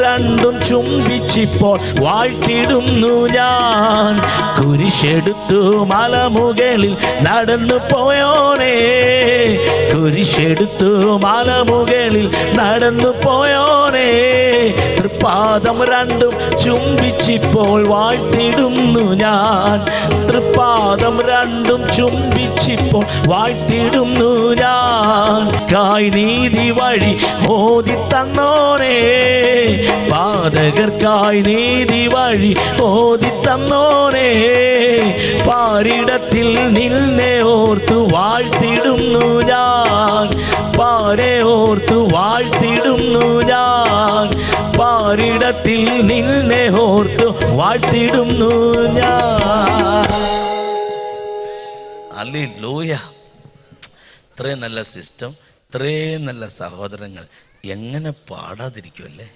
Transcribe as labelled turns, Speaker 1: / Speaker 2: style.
Speaker 1: രണ്ടും ചുംബിച്ചിപ്പോൾ വാഴ്ത്തിടുന്നു ഞാൻ. കുരിശെടുത്തു മലമുകളിൽ നടന്നു പോയോനേ, കുരിശെടുത്തു മലമുകളിൽ നടന്നു പോയോനേ. തൃപ്പാദം രണ്ടും ചുംബിച്ചിപ്പോൾ വാഴ്ത്തിടുന്നു ഞാൻ. തൃപ്പാദം രണ്ടും ചുംബിച്ചിപ്പോൾ വാഴ്ത്തിടുന്നു ഞാൻ. കായ് നീതി വഴി ഓതി തന്നോനേ, പാതകർക്കായി നീതി വഴി ഓതി തന്നോനേ. പാരിടത്തിൽ നിന്നെ ഓർത്തു വാഴ്ത്തിടുന്നു ഞാൻ, പാരെ ഓർത്തു വാഴ്ത്തിടുന്നു ഞാൻ. പാരിടത്തിൽ നിന്നെ ഓർത്തു വാഴ്ത്തിടുന്നു ഞാൻ. ഹല്ലേലൂയ. ഇത്രയും നല്ല സിസ്റ്റം, ഇത്രയും നല്ല സഹോദരങ്ങൾ, എങ്ങനെ പാടാതിരിക്കുമല്ലേ?